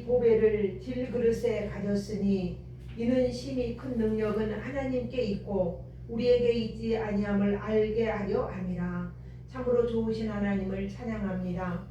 보배를 질그릇에 가졌으니 이는 심히 큰 능력은 하나님께 있고 우리에게 있지 아니함을 알게 하려 함이라. 참으로 좋으신 하나님을 찬양합니다.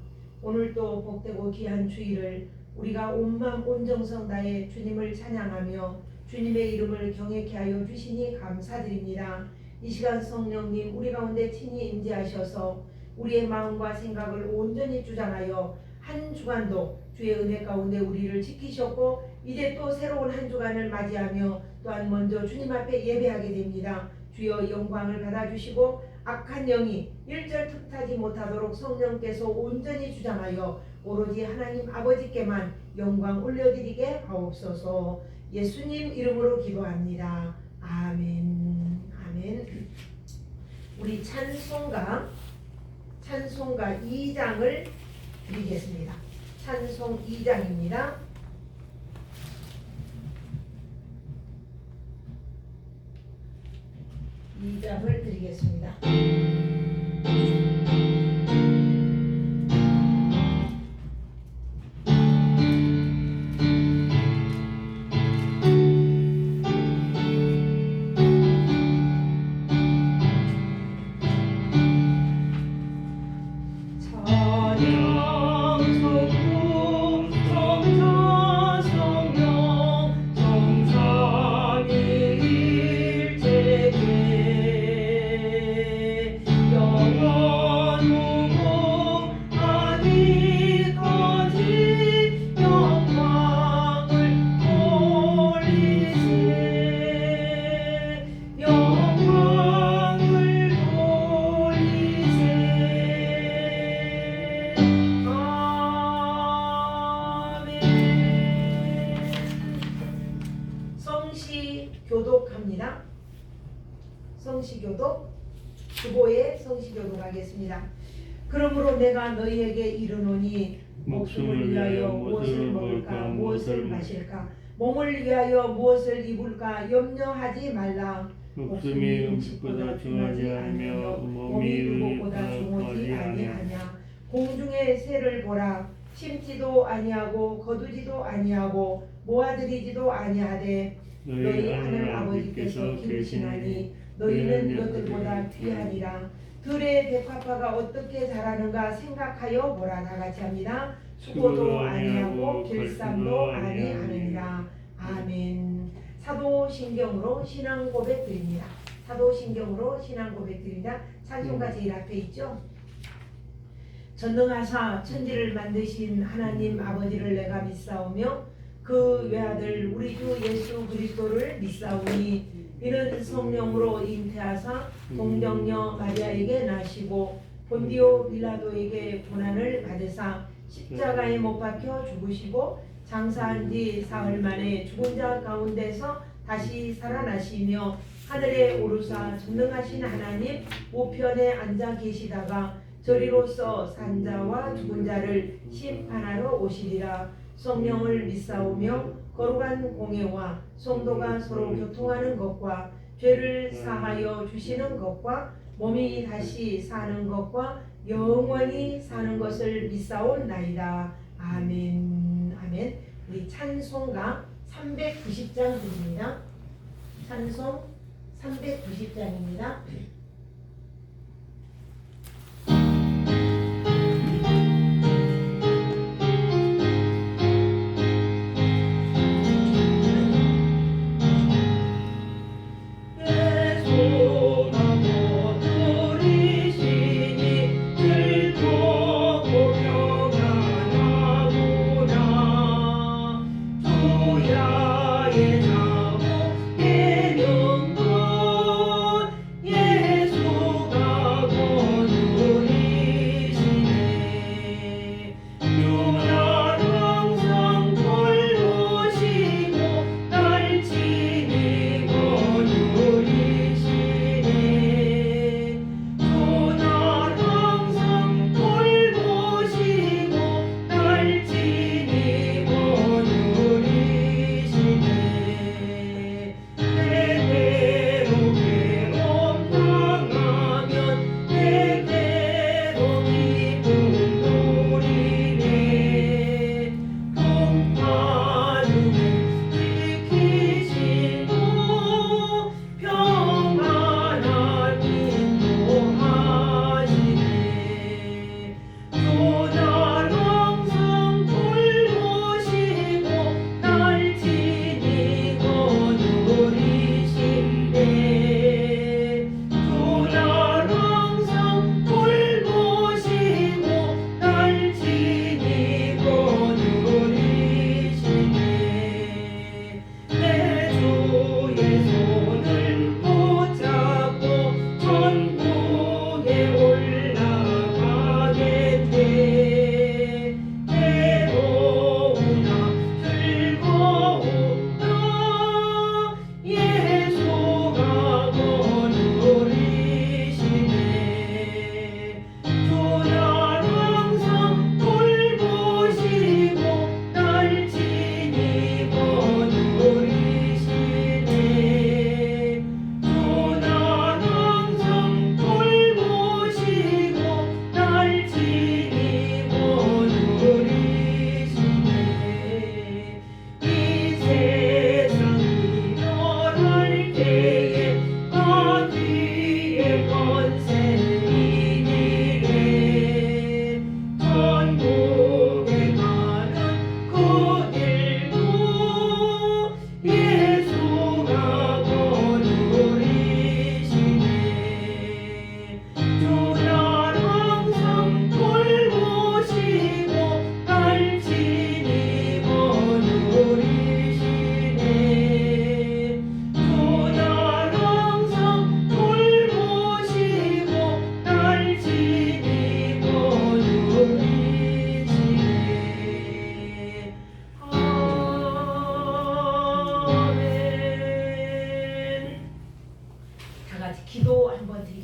오늘도 복되고 귀한 주일을 우리가 온 마음 온 정성 다해 주님을 찬양하며 주님의 이름을 경외케 하여 주시니 감사드립니다. 이 시간 성령님 우리 가운데 친히 임재하셔서 우리의 마음과 생각을 온전히 주장하여 한 주간도 주의 은혜 가운데 우리를 지키셨고 이제 또 새로운 한 주간을 맞이하며 또한 먼저 주님 앞에 예배하게 됩니다. 주여 영광을 받아주시고 악한 영이 일절특하지 못하도록 성령께서 온전히 주장하여 오로지 하나님 아버지께만 영광 올려드리게 하옵소서. 예수님 이름으로 기도합니다. 아멘. 아멘. 우리 찬송가 2장을 드리겠습니다. 찬송 2장입니다. 2장을 드리겠습니다. 교독합니다. 성시교독 주보의 성시교독 하겠습니다. 그러므로 내가 너희에게 이르노니 목숨을 위하여 무엇을 먹을까 무엇을 마실까 몸을 위하여 무엇을 입을까 염려하지 말라. 목숨이 음식보다 중하지 아니며 몸이 의복보다 중하지 아니하냐. 공중의 새를 보라. 심지도 아니하고 거두지도 아니하고 모아들이지도 아니하되 너희 하늘 아버지께서 기르시나니 너희는 이것들보다 귀하니라. 들의 백합화가 어떻게 자라는가 생각하여 보라. 다 같이 합니다. 수고도 아니하고 길쌈도 아니하느니라. 아멘. 사도신경으로 신앙 고백 드립니다. 사도신경으로 신앙 고백 드립니다. 찬송가 제일 앞에 있죠. 전능하사 천지를 만드신 하나님 아버지를 내가 믿사오며 그 외아들 우리 주 예수 그리스도를 믿사오니 이는 성령으로 잉태하사 동정녀 마리아에게 나시고 본디오 빌라도에게 고난을 받으사 십자가에 못 박혀 죽으시고 장사한 지 사흘 만에 죽은 자 가운데서 다시 살아나시며 하늘에 오르사 전능하신 하나님 우편에 앉아 계시다가 저리로서 산자와 죽은 자를 심판하러 오시리라. 성령을 믿사오며 거룩한 공예와 성도가 서로 교통하는 것과 죄를 사하여 주시는 것과 몸이 다시 사는 것과 영원히 사는 것을 믿사옵나이다. 아멘. 아멘. 우리 찬송가 390장 드립니다. 찬송 390장입니다. 예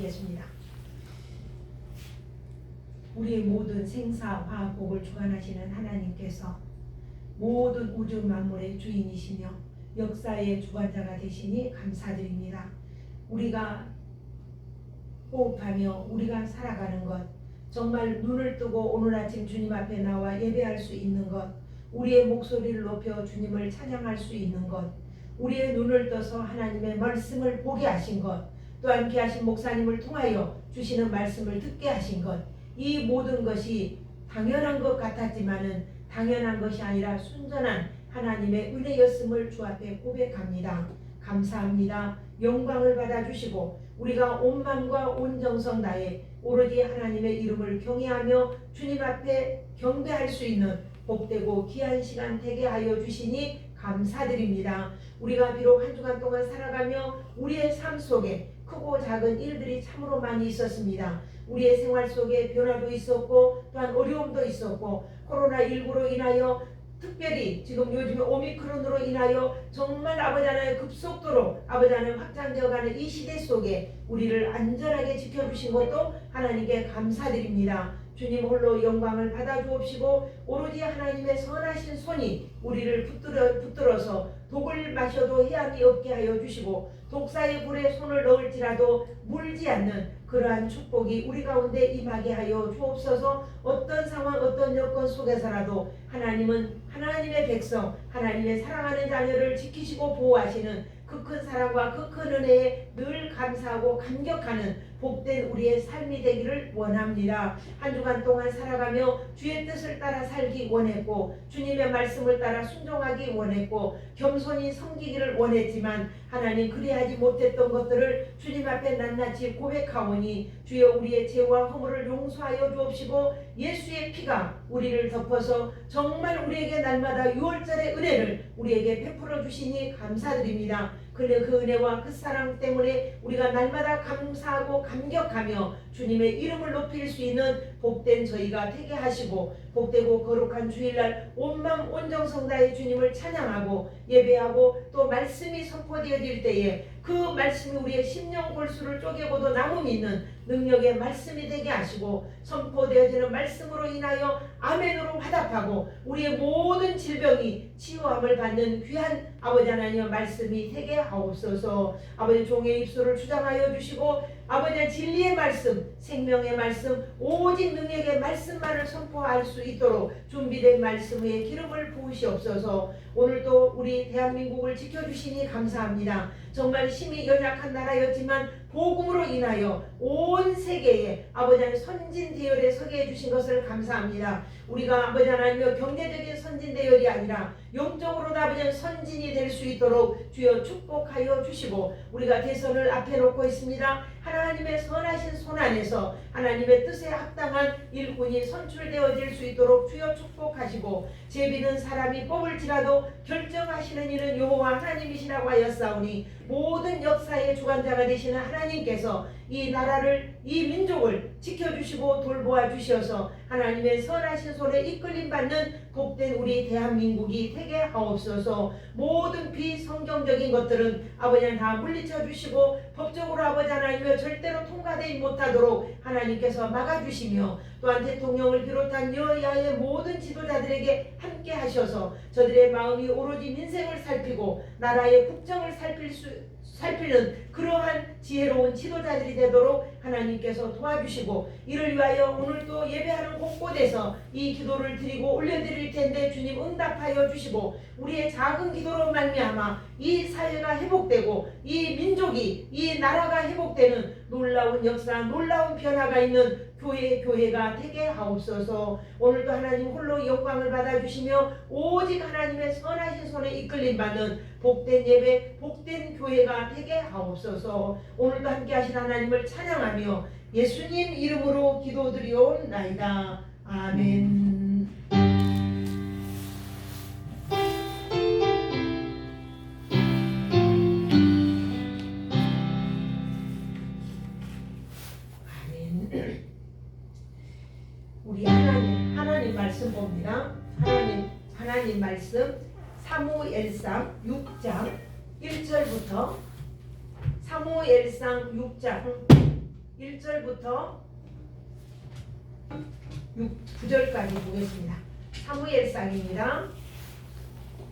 드리겠습니다. 우리의 모든 생사 화학복을 주관하시는 하나님께서 모든 우주 만물의 주인이시며 역사의 주관자가 되시니 감사드립니다. 우리가 호흡하며 우리가 살아가는 것, 정말 눈을 뜨고 오늘 아침 주님 앞에 나와 예배할 수 있는 것, 우리의 목소리를 높여 주님을 찬양할 수 있는 것, 우리의 눈을 떠서 하나님의 말씀을 보게 하신 것, 또한 귀하신 목사님을 통하여 주시는 말씀을 듣게 하신 것, 이 모든 것이 당연한 것 같았지만은 당연한 것이 아니라 순전한 하나님의 은혜였음을 주 앞에 고백합니다. 감사합니다. 영광을 받아주시고 우리가 온 마음과 온 정성 다해 오로지 하나님의 이름을 경외하며 주님 앞에 경배할 수 있는 복되고 귀한 시간 되게 하여 주시니 감사드립니다. 우리가 비록 한 주간 동안 살아가며 우리의 삶 속에 크고 작은 일들이 참으로 많이 있었습니다. 우리의 생활 속에 변화도 있었고 또한 어려움도 있었고 코로나19로 인하여 특별히 지금 요즘에 오미크론으로 인하여 정말 아버지 하나님 급속도로 아버지 하나님 확장되어가는 이 시대 속에 우리를 안전하게 지켜주신 것도 하나님께 감사드립니다. 주님 홀로 영광을 받아주옵시고 오로지 하나님의 선하신 손이 우리를 붙들어서 독을 마셔도 해함이 없게 하여 주시고 독사의 불에 손을 넣을지라도 물지 않는 그러한 축복이 우리 가운데 임하게 하여 주옵소서. 어떤 상황 어떤 여건 속에서라도 하나님은 하나님의 백성 하나님의 사랑하는 자녀를 지키시고 보호하시는 그 큰 사랑과 그 큰 은혜에 늘 감사하고 감격하는 복된 우리의 삶이 되기를 원합니다. 한 주간 동안 살아가며 주의 뜻을 따라 살기 원했고 주님의 말씀을 따라 순종하기 원했고 겸손히 섬기기를 원했지만 하나님 그리하지 못했던 것들을 주님 앞에 낱낱이 고백하오니 주여 우리의 죄와 허물을 용서하여 주옵시고 예수의 피가 우리를 덮어서 정말 우리에게 날마다 유월절의 은혜를 우리에게 베풀어 주시니 감사드립니다. 그 은혜와 그 사랑 때문에 우리가 날마다 감사하고 감격하며 주님의 이름을 높일 수 있는 복된 저희가 되게 하시고 복되고 거룩한 주일날 온 마음 온 정성 다해 주님을 찬양하고 예배하고 또 말씀이 선포되어질 때에 그 말씀이 우리의 심령 골수를 쪼개고도 남음 있는 능력의 말씀이 되게 하시고 선포되어지는 말씀으로 인하여 아멘으로 화답하고 우리의 모든 질병이 치유함을 받는 귀한 아버지 하나님의 말씀이 되게 하옵소서. 아버지 종의 입술을 주장하여 주시고 아버지 진리의 말씀 생명의 말씀 오직 능력의 말씀만을 선포할 수 있도록 준비된 말씀 위에 기름을 부으시옵소서. 오늘도 우리 대한민국을 지켜주시니 감사합니다. 정말 힘이 연약한 나라였지만 복음으로 인하여 온 세계에 아버지 하나님 선진 대열에 서게 해주신 것을 감사합니다. 우리가 아버지 하나님의 경제적인 선진 대열이 아니라 영적으로도 아버지 하나님 선진이 될 수 있도록 주여 축복하여 주시고 우리가 대선을 앞에 놓고 있습니다. 하나님의 선하신 손 안에서 하나님의 뜻에 합당한 일꾼이 선출되어질 수 있도록 주여 축복하시고 제비는 사람이 뽑을지라도 결정하시는 이는 여호와 하나님이시라고 하였사오니 모든 역사의 주관자가 되시는 하나님께서 이 나라를 이 민족을 지켜주시고 돌보아 주셔서 하나님의 선하신 손에 이끌림 받는 복된 우리 대한민국이 되게 하옵소서. 모든 비성경적인 것들은 아버지 하나님 다 물리쳐 주시고 법적으로 아버지 하나님의 절대로 통과되지 못하도록 하나님께서 막아주시며 또한 대통령을 비롯한 여야의 모든 지도자들에게 함께 하셔서 저들의 마음이 오로지 민생을 살피고 나라의 국정을 살피는 그러한 지혜로운 지도자들이 되도록 하나님께서 도와주시고 이를 위하여 오늘도 예배하는 곳곳에서 이 기도를 드리고 올려드릴 텐데 주님 응답하여 주시고 우리의 작은 기도로 말미암아 이 사회가 회복되고 이 민족이 이 나라가 회복되는 놀라운 역사 놀라운 변화가 있는 교회가 되게 하옵소서. 오늘도 하나님 홀로 영광을 받아주시며 오직 하나님의 선하신 손에 이끌림 받는 복된 예배 복된 교회가 되게 하옵소서. 오늘도 함께 하신 하나님을 찬양하며 예수님 이름으로 기도드리옵나이다. 아멘. 우리 하나님 말씀 봅니다. 하나님 말씀 사무엘상 6장 1절부터 사무엘상 6장 1절부터 9절까지 보겠습니다. 사무엘상입니다.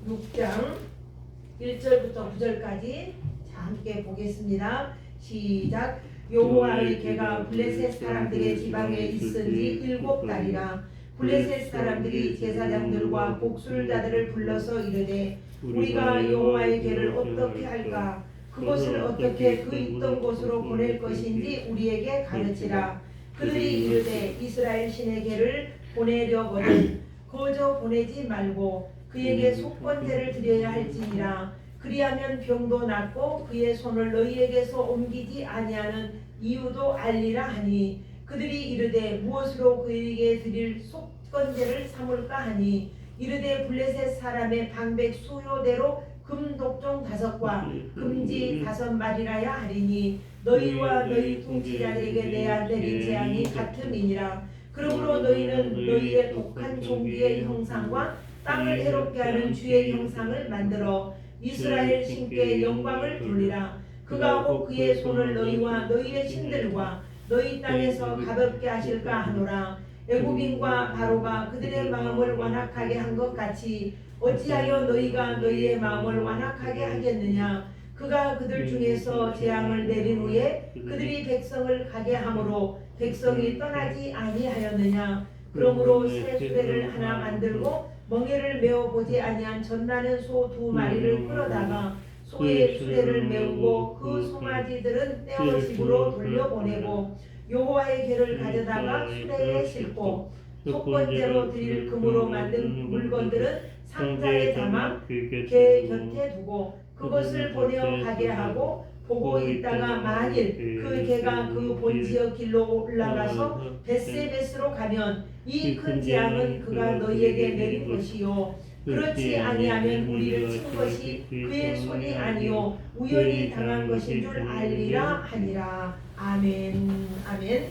6장 1절부터 9절까지 자, 함께 보겠습니다. 시작. 여호와의 개가 블레셋 사람들의 지방에 있은지 7달이라. 블레셋 사람들이 제사장들과 복술자들을 불러서 이르되 우리가 여호와의 개를 어떻게 할까? 그것을 어떻게 그 있던 곳으로 보낼 것인지 우리에게 가르치라. 그들이 이르되 이스라엘 신의 개를 보내려거든 거저 보내지 말고 그에게 속건제를 드려야 할지니라. 그리하면 병도 낫고 그의 손을 너희에게서 옮기지 아니하는 이유도 알리라 하니 그들이 이르되 무엇으로 그에게 드릴 속건제를 삼을까 하니 이르되 블레셋 사람의 방백 수요대로 금독종 5과 금지 5마리라야 하리니 너희와 너희 통치자들에게 내야 내린 재앙이 같음이니라. 그러므로 너희는 너희의 독한 종기의 형상과 땅을 해롭게 하는 주의 형상을 만들어 이스라엘 신께 영광을 돌리라. 그가 혹 그의 손을 너희와 너희의 신들과 너희 땅에서 가볍게 하실까 하노라. 애굽인과 바로가 그들의 마음을 완악하게 한 것 같이 어찌하여 너희가 너희의 마음을 완악하게 하겠느냐. 그가 그들 중에서 재앙을 내린 후에 그들이 백성을 가게 함으로 백성이 떠나지 아니하였느냐. 그러므로 새 수레를 하나 만들고 멍에를 메어 보지 아니한 전나는 소 2마리를 끌어다가 소의 수레를 메우고 그 송아지들은 떼어 집으로 돌려보내고 여호와의 개를 가져다가 수레에 싣고 속건제로 드릴 금으로 만든 물건들은 상자에 담아 개 곁에 두고 그것을 보내어 가게 하고 보고 있다가 만일 그 개가 그 본지역 길로 올라가서 벳세베스로 가면 이 큰 재앙은 그가 너희에게 내린 것이요 그렇지 아니하면 우리를 친 것이 그의 손이 아니요 우연히 당한 것인 줄 알리라 하니라. 아멘. 아멘.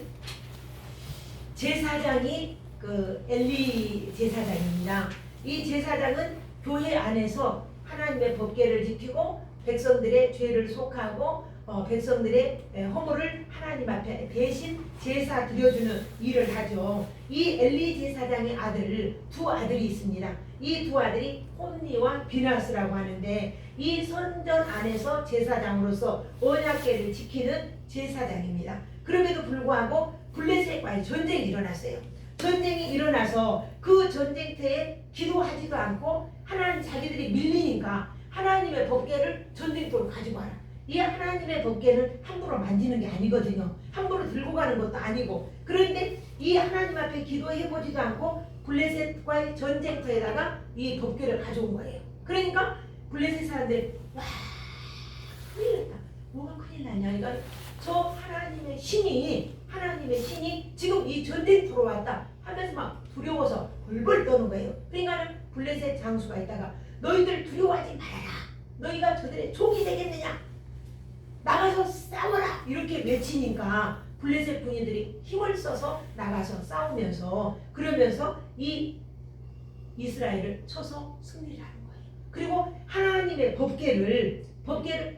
제사장이 그 엘리 제사장입니다. 이 제사장은 교회 안에서 하나님의 법궤를 지키고 백성들의 죄를 속하고 백성들의 허물을 하나님 앞에 대신 제사 드려주는 일을 하죠. 이 엘리 제사장의 아들 2아들이 있습니다. 이 2아들이 홈니와 비나스라고 하는데 이 선전 안에서 제사장으로서 언약궤를 지키는 제사장입니다. 그럼에도 불구하고 블레셋과의 전쟁이 일어났어요. 전쟁이 일어나서 그 전쟁터에 기도하지도 않고 하나님 자기들이 밀리니까 하나님의 법궤를 전쟁터로 가지고 와라. 이 하나님의 법궤는 함부로 만지는 게 아니거든요. 함부로 들고 가는 것도 아니고. 그런데 이 하나님 앞에 기도해보지도 않고 블레셋과의 전쟁터에다가 이 법궤를 가져온 거예요. 그러니까 블레셋 사람들이 와 큰일 났다. 뭐가 큰일 나냐. 그러니까 저 하나님의 신이 지금 이 전쟁터로 왔다 하면서 막 두려워서 벌벌 떠는 거예요. 그러니까는 블레셋 장수가 있다가 너희들 두려워하지 말아라. 너희가 저들의 족이 되겠느냐. 나가서 싸워라. 이렇게 외치니까 블레셋 군인들이 힘을 써서 나가서 싸우면서 그러면서 이 이스라엘을 쳐서 승리를 하는 거예요. 그리고 하나님의 법궤를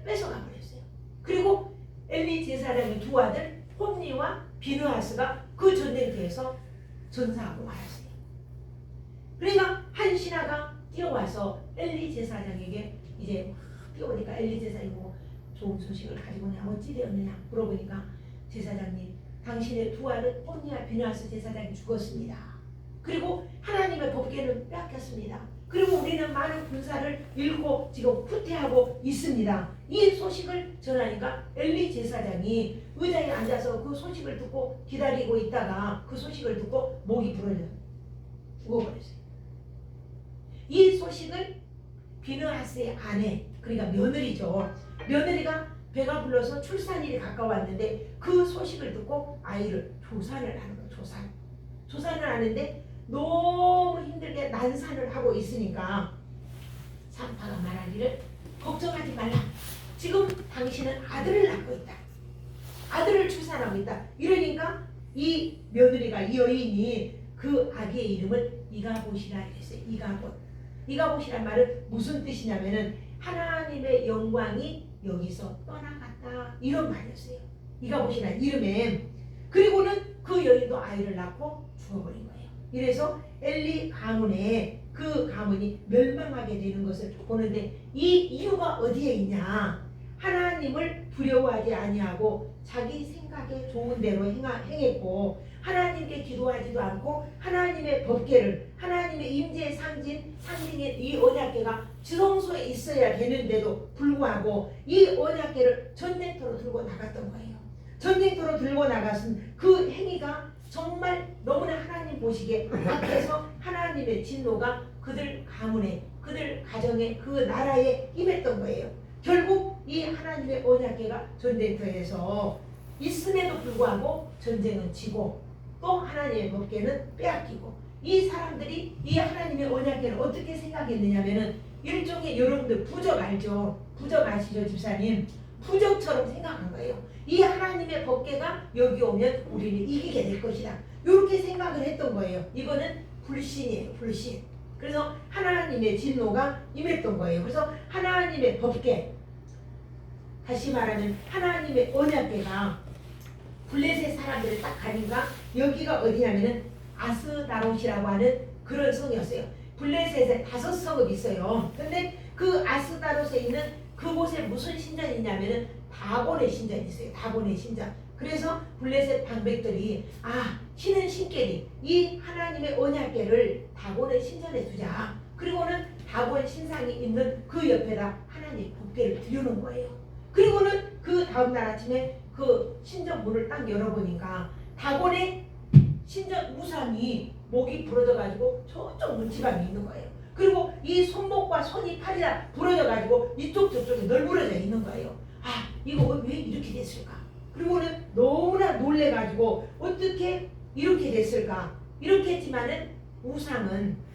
뺏어가 버렸어요. 그리고 엘리 제사장의 2아들 홈니와 비느하스가 그 전쟁터에서 전사하고 말았어요. 그러니까 한 신하가 뛰어와서 엘리 제사장에게 이제 뛰어오니까 엘리 제사장이 뭐 좋은 소식을 가지고냐 어찌 되었느냐 물어보니까 제사장님 당신의 2아들 홈니와 비느하스 제사장이 죽었습니다. 그리고 하나님의 법궤는 빼앗겼습니다. 그리고 우리는 많은 군사를 잃고 지금 후퇴하고 있습니다. 이 소식을 전하니까 엘리 제사장이 의자에 앉아서 그 소식을 듣고 기다리고 있다가 그 소식을 듣고 목이 부러져 죽어버렸어요. 이 소식을 비느하스의 아내 그러니까 며느리죠. 며느리가 배가 불러서 출산일이 가까웠는데 그 소식을 듣고 아이를 조산을 하는 거예요. 조산을 하는데 너무 힘들게 난산을 하고 있으니까 산파가 말하기를 걱정하지 말라. 지금 당신은 아들을 낳고 있다. 아들을 출산하고 있다. 이러니까 이 며느리가 이 여인이 그 아기의 이름을 이가봇이라 했어요. 이가봇이란 말은 무슨 뜻이냐면은 하나님의 영광이 여기서 떠나갔다 이런 말이었어요. 이가봇이란 이름에 아이를 낳고 죽어버린 거예요. 이래서 엘리 가문에 그 가문이 멸망하게 되는 것을 보는데 이 이유가 어디에 있냐? 하나님을 두려워하지 아니하고 자기 생각에 좋은 대로 행했고 하나님께 기도하지도 않고 하나님의 법궤를 하나님의 임재의 상징인 이 언약궤가 지성소에 있어야 되는데도 불구하고 이 언약궤를 전쟁터로 들고 나갔던 거예요. 전쟁터로 들고 나갔은 그 행위가 정말 너무나 하나님 보시기에 앞에서 하나님의 진노가 그들 가문에 그들 가정에 그 나라에 임했던 거예요. 결국 이 하나님의 언약궤가 전쟁터에서 있음에도 불구하고 전쟁은 지고 또 하나님의 법궤는 빼앗기고 이 사람들이 이 하나님의 언약궤를 어떻게 생각했느냐면은 일종의 여러분들 부적 알죠? 부적 아시죠 집사님? 부적처럼 생각한 거예요. 이 하나님의 법궤가 여기 오면 우리는 이기게 될 것이다. 이렇게 생각을 했던 거예요. 이거는 불신이에요. 불신. 그래서 하나님의 진노가 임했던 거예요. 그래서 하나님의 법궤, 다시 말하면 하나님의 언약궤가 블레셋 사람들을 딱 가니까 여기가 어디냐면은 아스다롯이라고 하는 그런 성이었어요. 블레셋에 5성읍이 있어요. 근데 그 아스다롯에 있는 그곳에 무슨 신전이 있냐면은 다곤의 신전이 있어요. 다곤의 신전. 그래서 블레셋 방백들이 신은 신께리 이 하나님의 언약궤를 다곤의 신전에 두자. 그리고는 다곤 신상이 있는 그 옆에다 하나님의 법궤를 들여놓은 거예요. 그리고는 그 다음날 아침에 그 신전 문을 딱 열어보니까 다곤의 신전 우상이 목이 부러져가지고 저쪽 문지방에 있는 거예요. 그리고 이 손목과 손이 팔이 다 부러져가지고 이쪽 저쪽에 널브러져 있는 거예요. 이거 왜 이렇게 됐을까? 그리고는 너무나 놀래가지고 어떻게 이렇게 됐을까? 이렇게 했지만은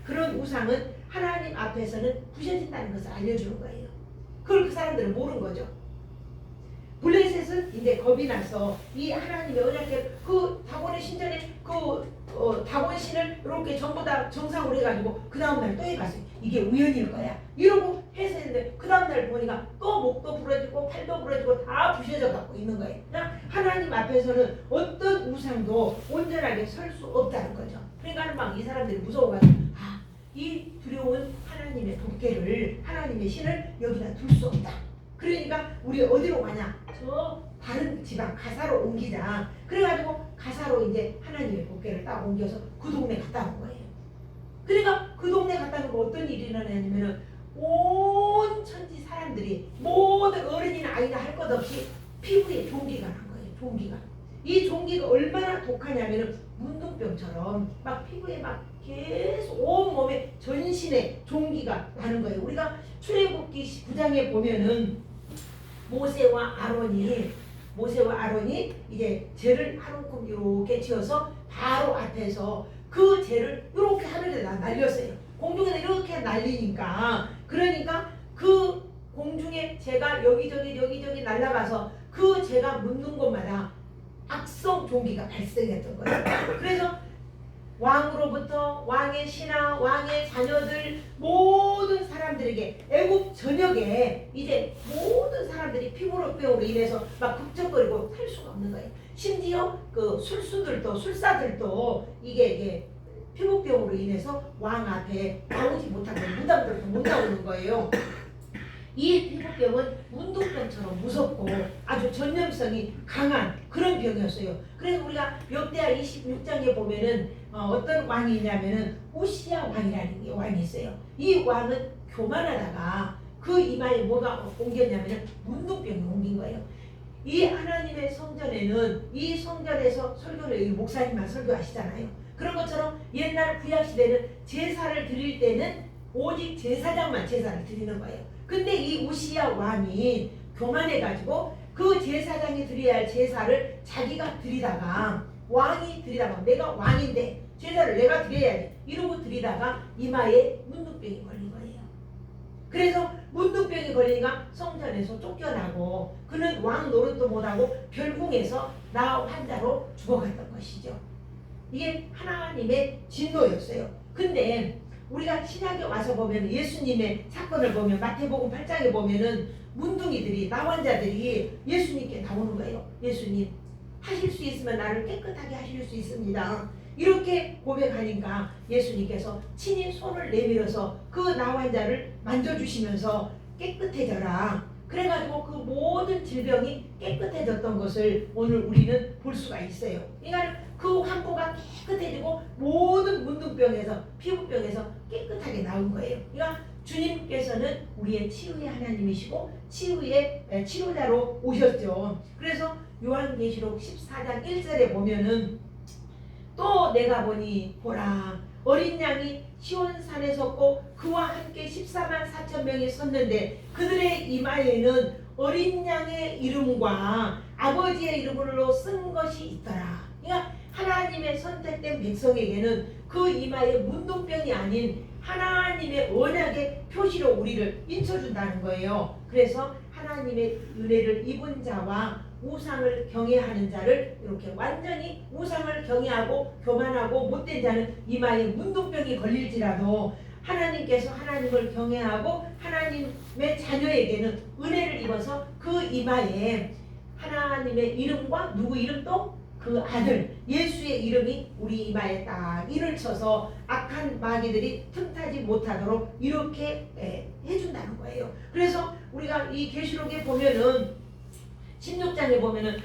그런 우상은 하나님 앞에서는 부셔진다는 것을 알려주는 거예요. 그걸 그 사람들은 모르는 거죠. 블레셋은 이제 겁이 나서 이 하나님의 언약궤 그 다곤의 신전에 다곤 신을 이렇게 전부 다 정상으로 해가지고 그 다음날 또 해갔어요. 이게 우연일 거야. 이러고 해서 했는데 그 다음날 보니까 또 목도 부러지고 팔도 부러지고 다 부셔져 갖고 있는 거예요. 그러니까 하나님 앞에서는 어떤 우상도 온전하게 설 수 없다는 거죠. 그러니까 막 이 사람들이 무서워가지고 이 두려운 하나님의 법궤를 하나님의 신을 여기다 둘 수 없다. 그러니까 우리 어디로 가냐? 저 다른 지방 가사로 옮기자. 그래가지고 가사로 이제 하나님의 법궤를 딱 옮겨서 그 동네 갔다 온 거예요. 그러니까 그 동네 갔다 오면 어떤 일이 일어나냐면은 온 천지 사람들이 모든 어른이나 아이나 할 것 없이 피부에 종기가 난 거예요. 종기가. 이 종기가 얼마나 독하냐면은 문둥병처럼 막 피부에 막 계속 온 몸에 전신에 종기가 나는 거예요. 우리가 출애굽기 9장에 보면은 모세와 아론이 이제 죄를 한 움큼 이렇게 지어서 바로 앞에서 그 죄를 이렇게 하늘에 날렸어요. 공중에 이렇게 날리니까 그러니까 그 공중에 죄가 여기저기 날아가서 그 죄가 묻는 곳마다 악성 종기가 발생했던 거예요. 그래서 왕으로부터 왕의 신하, 왕의 자녀들 모든 사람들에게 애굽 전역에 이제 모든 사람들이 피부병으로 인해서 막 극적거리고 살 수가 없는 거예요. 심지어 그 술사들도 이게 피부병으로 인해서 왕 앞에 나오지 못하고 무당들도 못 나오는 거예요. 이 피부병은 문둥병처럼 무섭고 아주 전염성이 강한 그런 병이었어요. 그래서 우리가 역대하 26장에 보면은 어떤 왕이 있냐면은 우시야 왕이라는 왕이 있어요. 이 왕은 교만하다가 그 이마에 뭐가 옮겼냐면은 문둥병이 옮긴 거예요. 이 하나님의 성전에는 이 성전에서 설교를 목사님만 설교하시잖아요. 그런 것처럼 옛날 구약시대는 제사를 드릴 때는 오직 제사장만 제사를 드리는 거예요. 근데 이 우시야 왕이 교만해가지고 그 제사장이 드려야 할 제사를 자기가 드리다가 내가 왕인데 제사를 내가 드려야지 이러고 드리다가 이마에 문둥병이 걸린 거예요. 그래서 문둥병이 걸리니까 성전에서 쫓겨나고 그는 왕 노릇도 못하고 별궁에서 나 환자로 죽어갔던 것이죠. 이게 하나님의 진노였어요. 근데 우리가 신약에 와서 보면 예수님의 사건을 보면 마태복음 8장에 보면은 문둥이들이 나환자들이 예수님께 나오는 거예요. 예수님 하실 수 있으면 나를 깨끗하게 하실 수 있습니다. 이렇게 고백하니까 예수님께서 친히 손을 내밀어서 그 나 환자를 만져주시면서 깨끗해져라. 그래가지고 그 모든 질병이 깨끗해졌던 것을 오늘 우리는 볼 수가 있어요. 그러니까 그 환부가 깨끗해지고 모든 문둥병에서 피부병에서 깨끗하게 나온 거예요. 그러니까 주님께서는 우리의 치유의 하나님이시고 치유의 치료자로 오셨죠. 그래서 요한계시록 14장 1절에 보면은 또 내가 보니 보라 어린 양이 시온산에 섰고 그와 함께 14만 4천 명이 섰는데 그들의 이마에는 어린 양의 이름과 아버지의 이름으로 쓴 것이 있더라. 그러니까 하나님의 선택된 백성에게는 그 이마에 문둥병이 아닌 하나님의 언약의 표시로 우리를 인쳐준다는 거예요. 그래서 하나님의 은혜를 입은 자와 우상을 경외하는 자를 이렇게 완전히 우상을 경외하고 교만하고 못된 자는 이마에 문둥병이 걸릴지라도 하나님께서 하나님을 경외하고 하나님의 자녀에게는 은혜를 입어서 그 이마에 하나님의 이름과 누구 이름도 그 아들 예수의 이름이 우리 이마에 딱 인을 쳐서 악한 마귀들이 틈타지 못하도록 이렇게 해준다는 거예요. 그래서 우리가 이 계시록에 보면은 16장에 보면은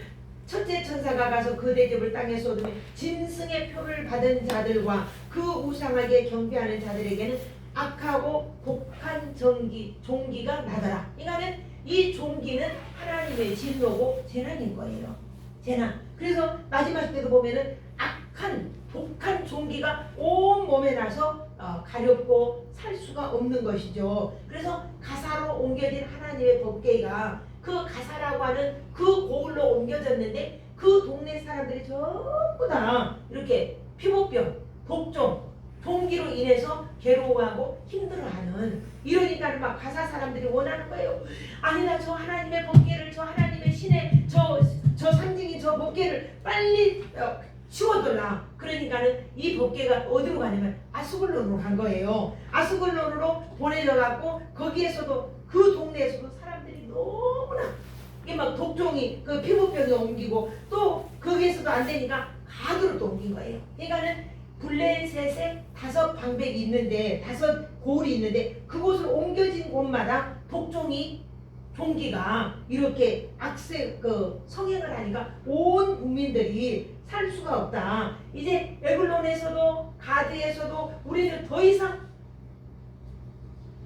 첫째 천사가 가서 그 대접을 땅에 쏟으며 짐승의 표를 받은 자들과 그 우상하게 경배하는 자들에게는 악하고 독한 종기가 나더라. 그러니까는 이 종기는 하나님의 진노고 재난인 거예요. 재난. 그래서 마지막 때도 보면은 악한 독한 종기가 온 몸에 나서 가렵고 살 수가 없는 것이죠. 그래서 가사로 옮겨진 하나님의 법궤가 그 가사라고 하는 그 고을로 옮겨졌는데 그 동네 사람들이 전부 다 이렇게 피부병, 독종, 종기로 인해서 괴로워하고 힘들어하는 이러니까 막 가사 사람들이 원하는 거예요. 아니 나 저 하나님의 법궤를 저 하나님의 신의 저 상징이 저 법궤를 빨리 치워달라. 그러니까는 이 법궤가 어디로 가냐면 아스글론으로 간 거예요. 아스글론으로 보내져 갖고 거기에서도 그 동네에서도 사람들이 너무나 이게 막 독종이 그 피부병이 옮기고 또 거기에서도 안 되니까 가드로 또 옮긴 거예요. 그러니까는 블레셋에 5 방백이 있는데 5 고을이 있는데 그곳을 옮겨진 곳마다 종기가 이렇게 성행을 하니까 온 국민들이 살 수가 없다. 이제 에글론에서도 가드에서도 우리는 더 이상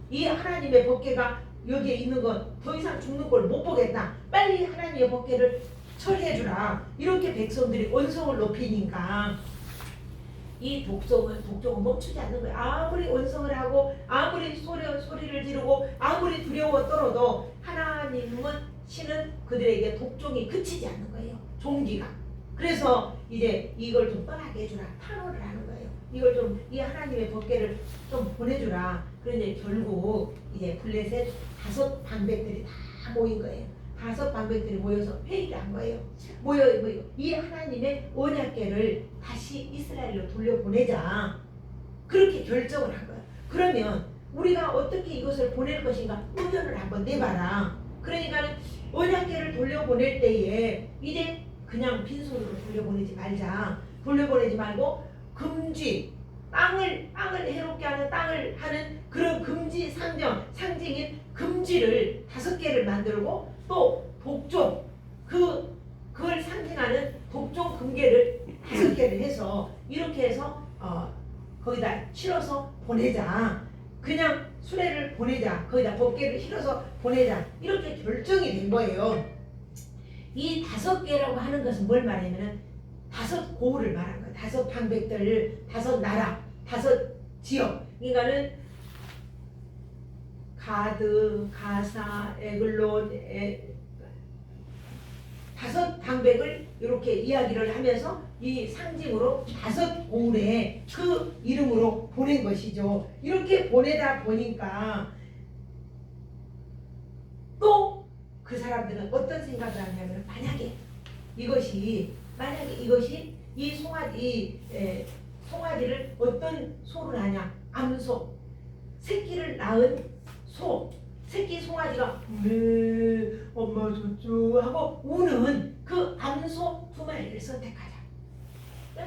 이 하나님의 법궤가 여기에 있는 건 더 이상 죽는 걸 못 보겠다. 빨리 하나님의 법궤를 처리해주라. 이렇게 백성들이 원성을 높이니까 이 독종은 멈추지 않는 거예요. 아무리 원성을 하고 아무리 소리를 지르고 아무리 두려워 떨어도 하나님은 신은 그들에게 독종이 그치지 않는 거예요. 종기가. 그래서 이제 이걸 좀 떠나게 해주라. 탄원을 하는 거예요. 이걸 좀 이 하나님의 법궤를 좀 보내주라. 그런데 결국 이제 블레셋 5 방백들이 다 모인 거예요. 5 방백들이 모여서 회의를 한 거예요. 모여 이 하나님의 언약궤를 다시 이스라엘로 돌려보내자. 그렇게 결정을 한 거예요. 그러면 우리가 어떻게 이것을 보낼 것인가 의견을 한번 내봐라. 그러니까 언약궤를 돌려보낼 때에 이제 그냥 빈손으로 돌려보내지 말자. 돌려보내지 말고 금지 땅을 해롭게 하는 땅을 하는 그런 금지 상징인 금지를 5개를 만들고 또 독종 그걸 상징하는 독종 금괴를 5개를 해서 이렇게 해서 거기다 실어서 보내자. 그냥 수레를 보내자. 거기다 법궤를 실어서 보내자. 이렇게 결정이 된 거예요. 이 5개라고 하는 것은 뭘 말하냐면은 5 고을을 말한 거예요. 5 방백들, 5 나라, 5 지역. 그러니까는 가드, 가사, 에글론, 5 방백을 이렇게 이야기를 하면서 이 상징으로 5 고을에 그 이름으로 보낸 것이죠. 이렇게 보내다 보니까 또 그 사람들은 어떤 생각을 하냐면 만약에 이것이 이 송아지를 어떤 소를 하냐? 암소. 새끼를 낳은 소. 새끼 송아지가 엄마 줬죠 하고 우는 그 암소 2마리를 선택하자.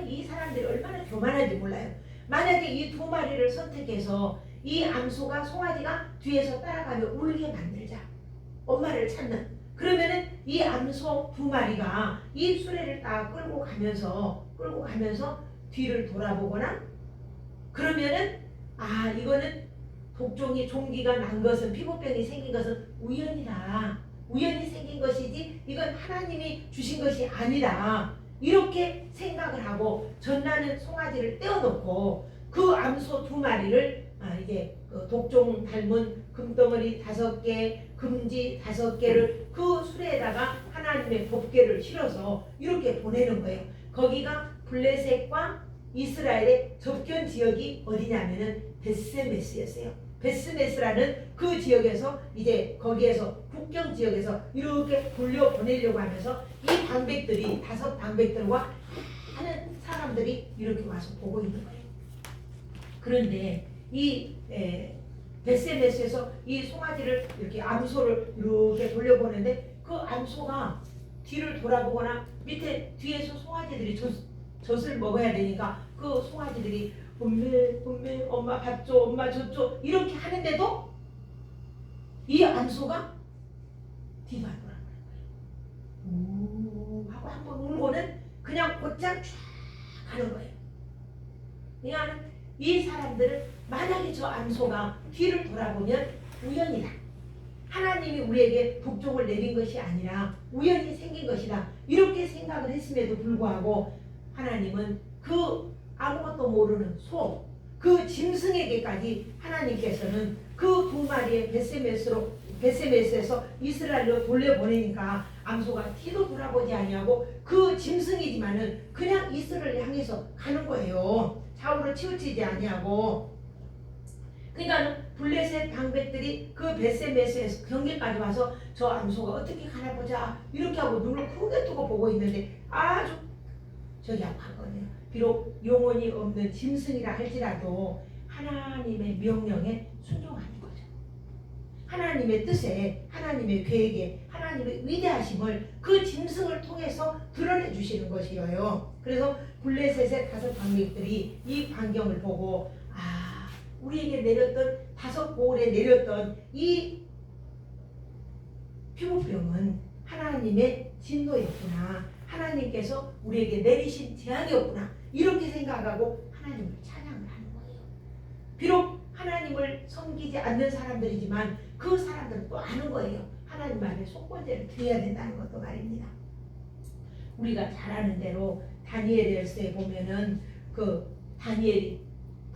이 사람들이 얼마나 교만한지 몰라요. 만약에 이 2마리를 선택해서 이 암소가 송아지가 뒤에서 따라가며 울게 만들자. 엄마를 찾는. 그러면은 이 암소 2마리가 이 수레를 딱 끌고 가면서 뒤를 돌아보거나 그러면은 이거는 독종이 종기가 난 것은 피부병이 생긴 것은 우연이다. 우연히 생긴 것이지 이건 하나님이 주신 것이 아니다. 이렇게 생각을 하고 전나는 송아지를 떼어놓고 그 암소 2마리를 이제 그 독종 닮은 금덩어리 5개, 금지 5개를 그 수레에다가 하나님의 법궤를 실어서 이렇게 보내는 거예요. 거기가 블레셋과 이스라엘의 접견 지역이 어디냐면은 베스메스였어요. 베스메스라는 그 지역에서 이제 거기에서 국경 지역에서 이렇게 돌려보내려고 하면서 이 방백들이 5 방백들과 하는 사람들이 이렇게 와서 보고 있는 거예요. 그런데 이 베스메스에서 이 송아지를 이렇게 암소를 이렇게 돌려보는데 그 암소가 뒤를 돌아보거나 밑에 뒤에서 송아지들이 젖을 먹어야 되니까 그 송아지들이 엄매 엄마 밥 줘 엄마 젖 줘 이렇게 하는데도 이 암소가 뒤도 안 돌아보는 거예요. 하고 한번 울고는 그냥 곧장 쫙 가는 거예요. 그러니까 이 사람들은 만약에 저 암소가 뒤를 돌아보면 우연이다. 하나님이 우리에게 독종을 내린 것이 아니라 우연히 생긴 것이다. 이렇게 생각을 했음에도 불구하고 하나님은 그 아무것도 모르는 소, 그 짐승에게까지 하나님께서는 그 2마리의 베세메스에서 이스라엘로 돌려보내니까 암소가 뒤도 돌아보지 아니하고 그 짐승이지만은 그냥 이스라엘을 향해서 가는 거예요. 좌우로 치우치지 아니하고. 그러니까 블레셋 방백들이 그 베세메스에서 경계까지 와서 저 암소가 어떻게 가나 보자 이렇게 하고 눈을 크게 뜨고 보고 있는데 아주 저기 아팠거든요. 비록 영혼이 없는 짐승이라 할지라도 하나님의 명령에 순종하는 거죠. 하나님의 뜻에, 하나님의 계획에, 하나님의 위대하심을 그 짐승을 통해서 드러내 주시는 것이에요. 그래서 블레셋의 5 방백들이 이 광경을 보고 우리에게 내렸던 5 보울에 내렸던 이 피부병은 하나님의 진노였구나. 하나님께서 우리에게 내리신 재앙이었구나. 이렇게 생각하고 하나님을 찬양을 하는 거예요. 비록 하나님을 섬기지 않는 사람들이지만 그 사람들은 또 아는 거예요. 하나님 앞에 속건제를 드려야 된다는 것도 말입니다. 우리가 잘 아는 대로 다니엘서에 보면은 그 다니엘이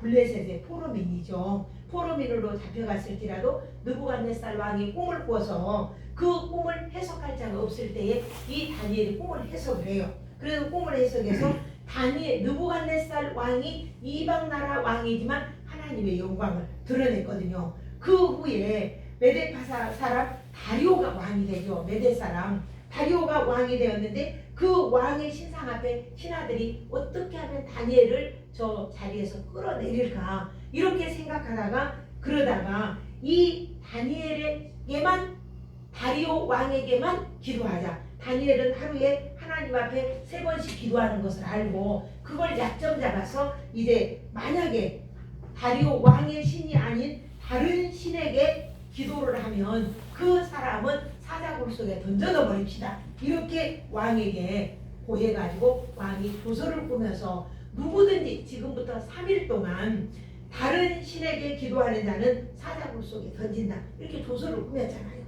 블레셋의 포로민이죠. 포로민으로 잡혀갔을지라도 느부갓네살 왕이 꿈을 꿔서 그 꿈을 해석할 자가 없을 때에 이 다니엘이 꿈을 해석을 해요. 그래서 꿈을 해석해서 느부갓네살 왕이 이방 나라 왕이지만 하나님의 영광을 드러냈거든요. 그 후에 메데파사 사람 다리오가 왕이 되죠. 메데 사람 다리오가 왕이 되었는데 그 왕의 신상 앞에 신하들이 어떻게 하면 다니엘을 저 자리에서 끌어내릴까 이렇게 생각하다가 그러다가 이 다니엘에게만 다리오 왕에게만 기도하자. 다니엘은 하루에 하나님 앞에 3번씩 기도하는 것을 알고 그걸 약점 잡아서 이제 만약에 다리오 왕의 신이 아닌 다른 신에게 기도를 하면 그 사람은 사자굴 속에 던져넣어 버립시다. 이렇게 왕에게 고해가지고 왕이 조서를 꾸며서 누구든지 지금부터 3일 동안 다른 신에게 기도하는 자는 사자굴 속에 던진다. 이렇게 조서를 꾸몄잖아요.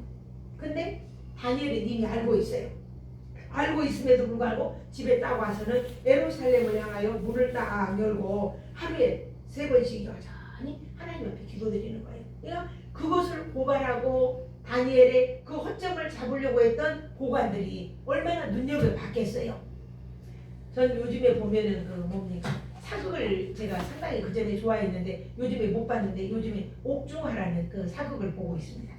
근데 다니엘은 이미 알고 있어요. 알고 있음에도 불구하고 집에 딱 와서는 예루살렘을 향하여 문을 딱 열고 하루에 3번씩 여전히 하나님 앞에 기도드리는 거예요. 그러니까 그것을 고발하고 다니엘의 그 허점을 잡으려고 했던 고관들이 얼마나 눈여겨봤겠어요. 전 요즘에 보면은 그 뭡니까 사극을 제가 상당히 그 전에 좋아했는데 요즘에 못 봤는데 요즘에 옥중화라는 그 사극을 보고 있습니다.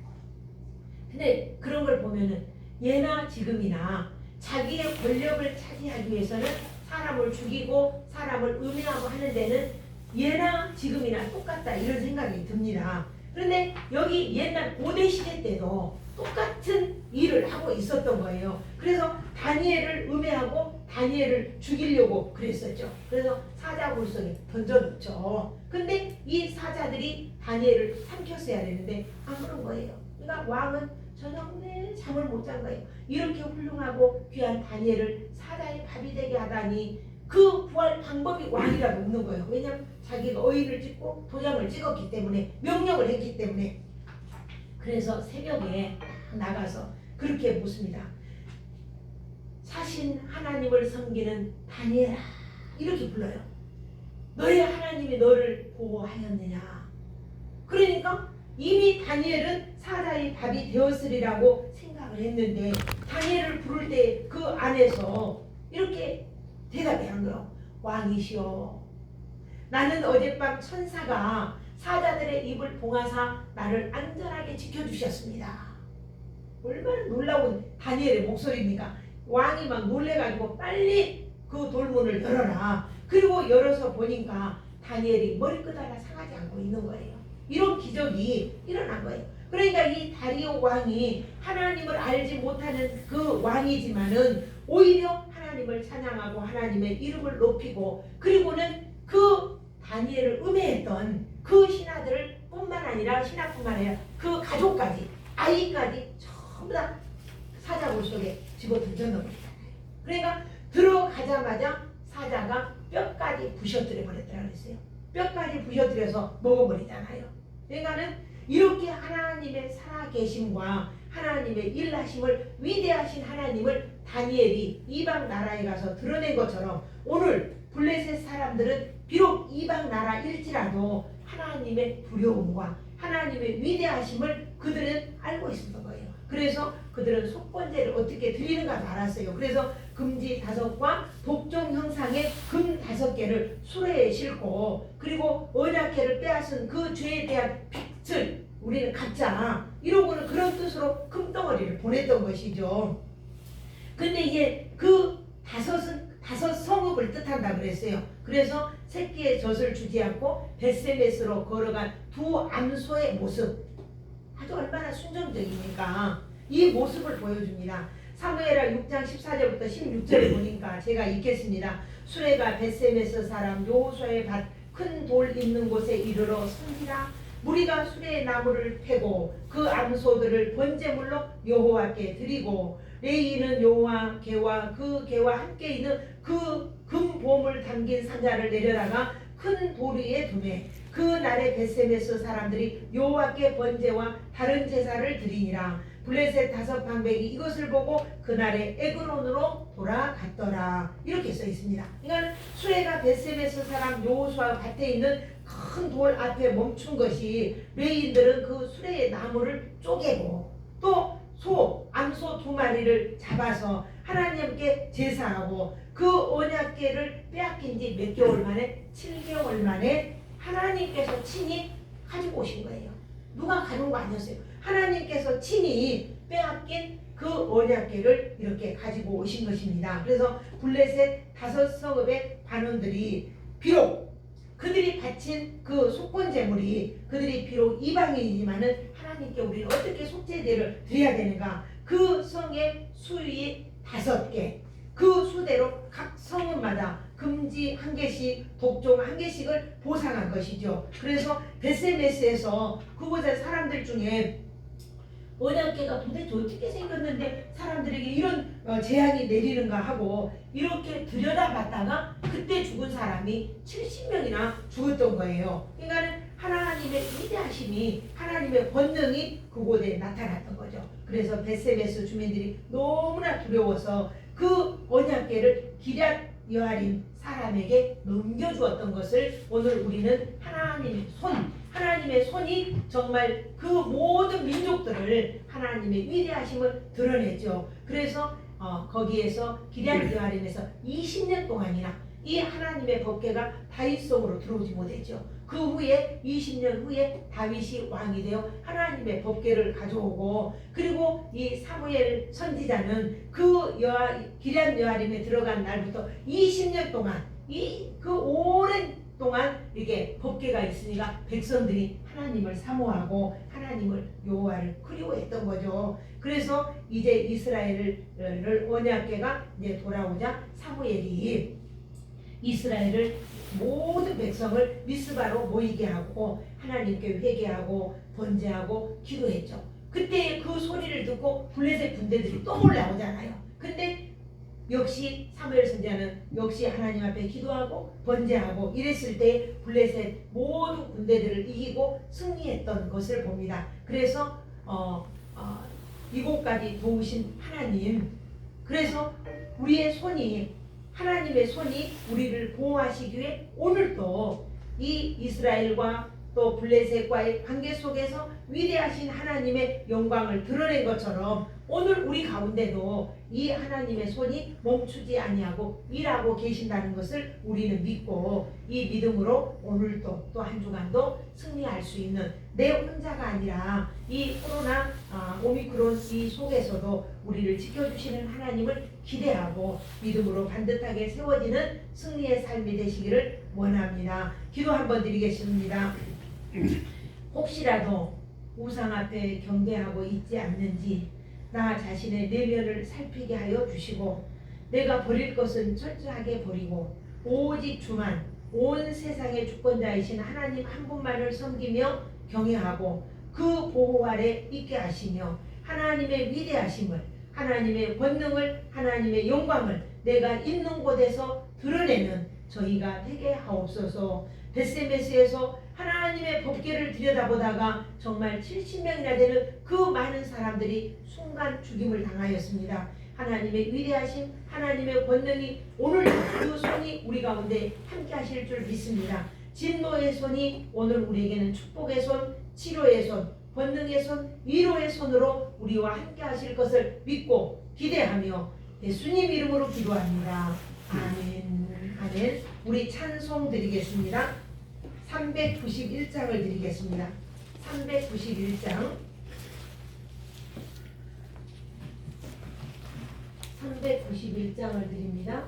근데 그런 걸 보면은 예나 지금이나 자기의 권력을 차지하기 위해서는 사람을 죽이고 사람을 음해하고 하는 데는 예나 지금이나 똑같다 이런 생각이 듭니다. 그런데 여기 옛날 고대 시대 때도 똑같은 일을 하고 있었던 거예요. 그래서 다니엘을 음해하고 다니엘을 죽이려고 그랬었죠. 그래서 사자굴속에 던져놓죠. 근데 이 사자들이 다니엘을 삼켰어야 되는데 안 그런 거예요. 그러니까 왕은 저녁 내내 잠을 못 잔 거예요. 이렇게 훌륭하고 귀한 다니엘을 사자의 밥이 되게 하다니 그 구할 방법이 왕이라도 없는 거예요. 왜냐하면 자기가 어의를 찍고 도장을 찍었기 때문에, 명령을 했기 때문에. 그래서 새벽에 나가서 그렇게 묻습니다. 사신 하나님을 섬기는 다니엘아, 이렇게 불러요. 너의 하나님이 너를 보호하였느냐. 그러니까 이미 다니엘은 사자의 밥이 되었으리라고 생각을 했는데 다니엘을 부를 때 그 안에서 이렇게 대답이 한 거예요. 왕이시여, 나는 어젯밤 천사가 사자들의 입을 봉하사 나를 안전하게 지켜주셨습니다. 얼마나 놀라운 다니엘의 목소리입니까? 왕이 막 놀래가지고 빨리 그 돌문을 열어라. 그리고 열어서 보니까 다니엘이 머리끝 하나 상하지 않고 있는 거예요. 이런 기적이 일어난 거예요. 그러니까 이 다리오 왕이 하나님을 알지 못하는 그 왕이지만은 오히려 하나님을 찬양하고 하나님의 이름을 높이고, 그리고는 그 다니엘을 음해했던 그 신하들을 뿐만 아니라 신하뿐만 아니라 그 가족까지, 아이까지 전부 다 사자굴 속에 집어 던져놓은 거잖아요. 그러니까 들어가자마자 사자가 뼈까지 부셔뜨려 버렸다고 그랬어요. 뼈까지 부셔뜨려서 먹어버리잖아요. 그러니까는 이렇게 하나님의 살아계심과 하나님의 일하심을, 위대하신 하나님을 다니엘이 이방 나라에 가서 드러낸 것처럼 오늘 블레셋 사람들은 비록 이방 나라일지라도 하나님의 두려움과 하나님의 위대하심을 그들은 알고 있었던 거예요. 그래서 그들은 속건제를 어떻게 드리는가도 알았어요. 그래서 금지 5과 독종 형상의 금 5개를 수레에 싣고, 그리고 언약궤를 빼앗은 그 죄에 대한 빚을 우리는 갚자, 이러고는 그런 뜻으로 금덩어리를 보냈던 것이죠. 근데 이제 그 5 성읍을 뜻한다 그랬어요. 그래서 새끼의 젖을 주지 않고 벳세메스로 걸어간 2 암소의 모습, 아주 얼마나 순종적입니까? 이 모습을 보여줍니다. 사무엘하 6장 14절부터 16절에 보니까 제가 읽겠습니다. 수레가 벳세메스 사람 여호수아의 밭 큰 돌 있는 곳에 이르러 선지라. 무리가 수레의 나무를 패고 그 암소들을 번제물로 여호와께 드리고, 레위인은 여호와 개와 그 개와 함께 있는 그 금보물 담긴 상자를 내려다가 큰 돌 위에 두매 그 날에 벳세메스 사람들이 여호와께 번제와 다른 제사를 드리니라. 블레셋 5 방백이 이것을 보고 그날에 에그론으로 돌아갔더라. 이렇게 써 있습니다. 그러니까 수레가 벳세메스 사람 여호수아 밭에 있는 큰 돌 앞에 멈춘 것이, 레위인들은 그 수레의 나무를 쪼개고 또 암소 2마리를 잡아서 하나님께 제사하고, 그 언약궤를 빼앗긴 지 몇 개월 만에, 7개월 만에 하나님께서 친히 가지고 오신 거예요. 누가 가져온 거 아니었어요. 하나님께서 친히 빼앗긴 그 언약궤를 이렇게 가지고 오신 것입니다. 그래서 블레셋 5 성읍의 반원들이 비록 그들이 바친 그 속건제물이, 그들이 비록 이방인이지만은 하나님께 우리는 어떻게 속죄제를 드려야 되는가, 그 성의 수위 5개, 그 수대로 각 성읍마다 금지 1개씩, 독종 1개씩을 보상한 것이죠. 그래서 벳세메스에서 그곳의 사람들 중에 언약궤가 도대체 어떻게 생겼는데 사람들에게 이런 재앙이 내리는가 하고 이렇게 들여다봤다가 그때 죽은 사람이 70명이나 죽었던 거예요. 그러니까 하나님의 위대하심이, 하나님의 권능이 그곳에 나타났던 거죠. 그래서 벳세메스 주민들이 너무나 두려워서 그 언약궤를 기럇 여아림 사람에게 넘겨주었던 것을 오늘 우리는 하나님의 손이 정말 그 모든 민족들을 하나님의 위대하심을 드러냈죠. 그래서 거기에서 기럇 여아림에서 20년 동안이나 이 하나님의 법궤가 다윗 성으로 들어오지 못했죠. 그 후에 20년 후에 다윗이 왕이 되어 하나님의 법궤를 가져오고, 그리고 이 사무엘 선지자는 그 기럇 여아림에 들어간 날부터 20년 동안 그 오랜 동안 이게 법궤가 있으니까 백성들이 하나님을 사모하고 하나님을 여호와를 그리워했던 거죠. 그래서 이제 이스라엘을 언약궤가 이제 돌아오자 사무엘이 이스라엘을 모든 백성을 미스바로 모이게 하고 하나님께 회개하고 번제하고 기도했죠. 그때 그 소리를 듣고 블레셋 군대들이 또 올라오잖아요. 근데 역시 사무엘 선지자는 역시 하나님 앞에 기도하고 번제하고 이랬을 때 블레셋 모든 군대들을 이기고 승리했던 것을 봅니다. 그래서 이곳까지 도우신 하나님, 그래서 우리의 손이 하나님의 손이 우리를 보호하시기 위해 오늘도 이 이스라엘과 또 블레셋과의 관계 속에서 위대하신 하나님의 영광을 드러낸 것처럼 오늘 우리 가운데도 이 하나님의 손이 멈추지 아니하고 일하고 계신다는 것을 우리는 믿고 이 믿음으로 오늘도 또 한 주간도 승리할 수 있는 내 혼자가 아니라 이 코로나 오미크론 이 속에서도 우리를 지켜주시는 하나님을 기대하고 믿음으로 반듯하게 세워지는 승리의 삶이 되시기를 원합니다. 기도 한번 드리겠습니다. 혹시라도 우상 앞에 경배하고 있지 않는지 나 자신의 내면을 살피게 하여 주시고 내가 버릴 것은 철저하게 버리고 오직 주만 온 세상의 주권자이신 하나님 한 분만을 섬기며 경외하고 그 보호 아래 있게 하시며 하나님의 위대하심을 하나님의 권능을 하나님의 영광을 내가 있는 곳에서 드러내는 저희가 되게 하옵소서. 벳세메스에서 하나님의 법궤를 들여다보다가 정말 70명이나 되는 그 많은 사람들이 순간 죽임을 당하였습니다. 하나님의 위대하심 하나님의 권능이 오늘 그 손이 우리 가운데 함께 하실 줄 믿습니다. 진노의 손이 오늘 우리에게는 축복의 손, 치료의 손, 권능의 손, 위로의 손으로 우리와 함께 하실 것을 믿고 기대하며 예수님 이름으로 기도합니다. 아멘. 아멘. 우리 찬송 드리겠습니다. 391장을 드리겠습니다. 391장 391장을 드립니다.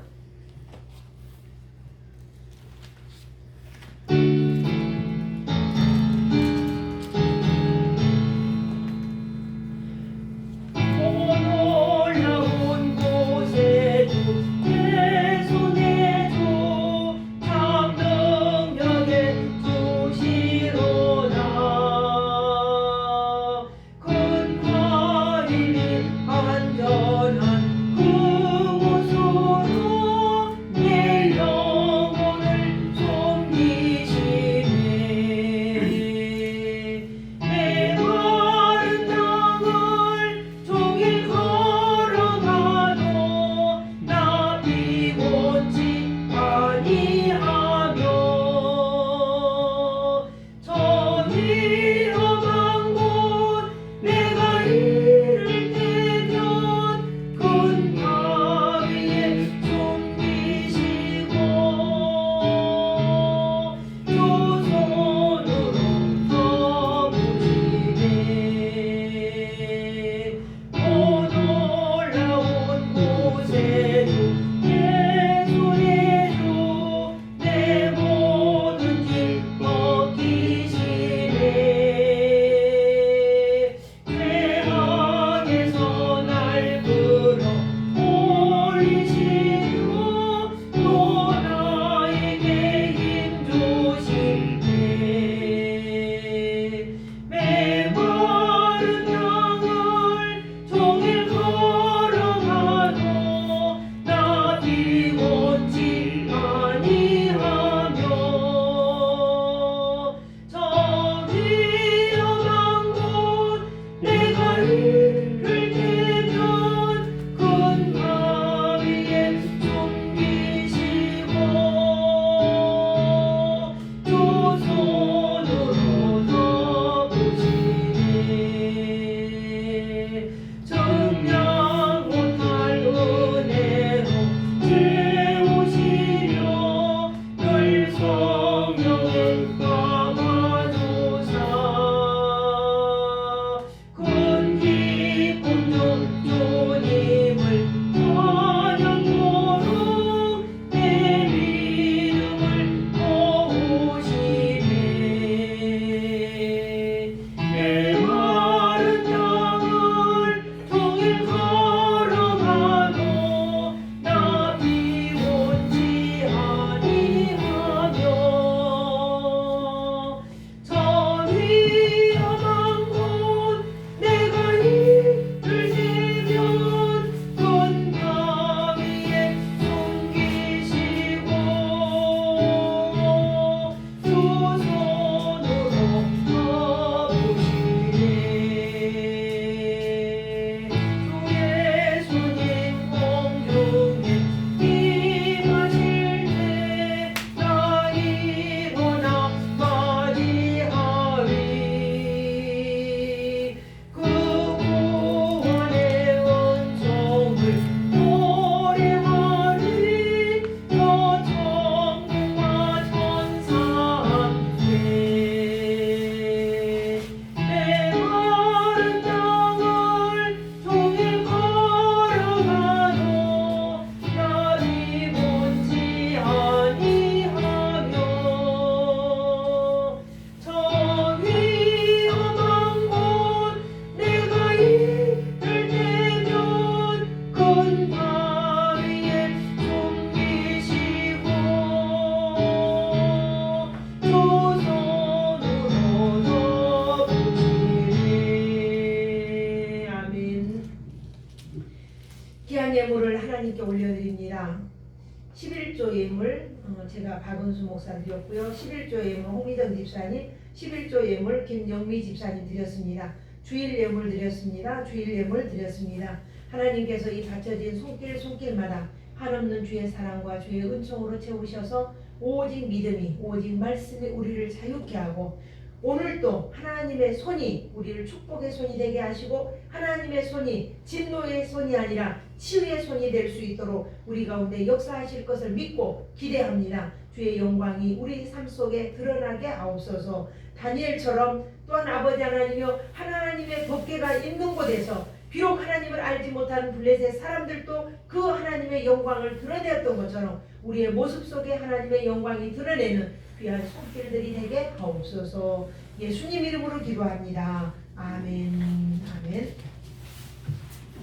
예물 제가 박은수 목사 드렸고요. 11조 예물 홍미정 집사님, 11조 예물 김영미 집사님 드렸습니다. 주일 예물 드렸습니다. 주일 예물 드렸습니다. 하나님께서 이 바쳐진 손길마다 한없는 주의 사랑과 주의 은총으로 채우셔서 오직 믿음이, 오직 말씀이 우리를 자유케 하고, 오늘도 하나님의 손이 우리를 축복의 손이 되게 하시고, 하나님의 손이 진노의 손이 아니라 치유의 손이 될 수 있도록 우리 가운데 역사하실 것을 믿고 기대합니다. 주의 영광이 우리 삶 속에 드러나게 하옵소서. 다니엘처럼 또한 아버지 하나님이여, 하나님의 법궤가 있는 곳에서 비록 하나님을 알지 못하는 블레셋 사람들도 그 하나님의 영광을 드러내었던 것처럼 우리의 모습 속에 하나님의 영광이 드러내는 귀한 손길들이 되게 하옵소서. 예수님 이름으로 기도합니다. 아멘. 아멘.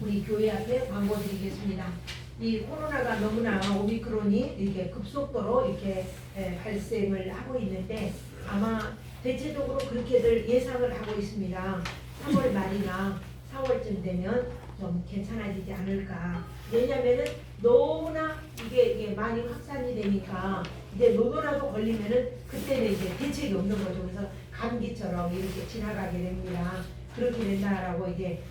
우리 교회 앞에 광고 드리겠습니다. 이 코로나가 너무나 오미크론이 이렇게 급속도로 이렇게 발생을 하고 있는데, 아마 대체적으로 그렇게들 예상을 하고 있습니다. 3월 말이나 4월쯤 되면 좀 괜찮아지지 않을까. 왜냐면은 너무나 이게 많이 확산이 되니까 이제 너도나도 걸리면은 그때는 이제 대책이 없는 거죠. 그래서 감기처럼 이렇게 지나가게 됩니다. 그렇게 된다라고 이제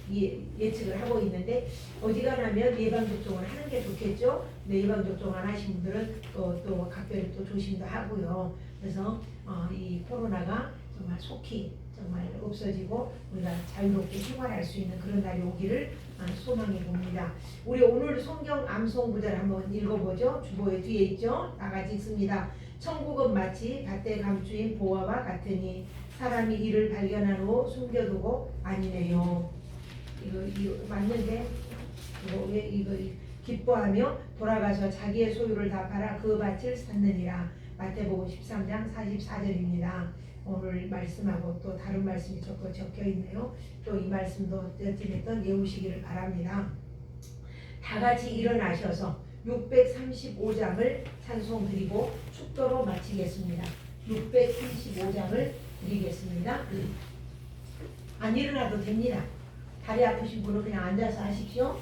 예측을 하고 있는데, 어지간하면 예방접종을 하는 게 좋겠죠. 근데 예방접종 안 하신 분들은 또 각별히 또 조심도 하고요. 그래서 이 코로나가 정말 속히 정말 없어지고 우리가 자유롭게 생활할 수 있는 그런 날이 오기를 소망해 봅니다. 우리 오늘 성경 암송 구절 한번 읽어보죠. 주보에 뒤에 있죠. 다 같이 읽습니다. 천국은 마치 밭에 감추인 보화와 같으니 사람이 이를 발견한 후 숨겨두고 아니네요. 이거 맞는데 이거 기뻐하며 돌아가서 자기의 소유를 다 팔아 그 밭을 샀느니라. 마태복음 13장 44절입니다. 오늘 말씀하고 또 다른 말씀이 적혀 있네요. 또 이 말씀도 어찌됐든 외우시기를 바랍니다. 다 같이 일어나셔서 635장을 찬송 드리고 축도로 마치겠습니다. 635장을 드리겠습니다. 안 일어나도 됩니다. 다리 아프신 분은 그냥 앉아서 하십시오.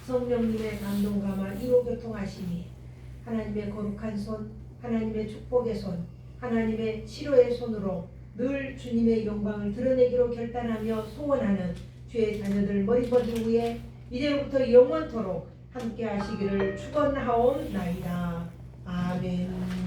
성령님의 감동감화 이로교통하심이 하나님의 거룩한 손, 하나님의 축복의 손, 하나님의 치료의 손으로 늘 주님의 영광을 드러내기로 결단하며 소원하는 주의 자녀들 머리뻗은 위에 이제로부터 영원토록 함께 하시기를 축원하옵나이다. 아멘.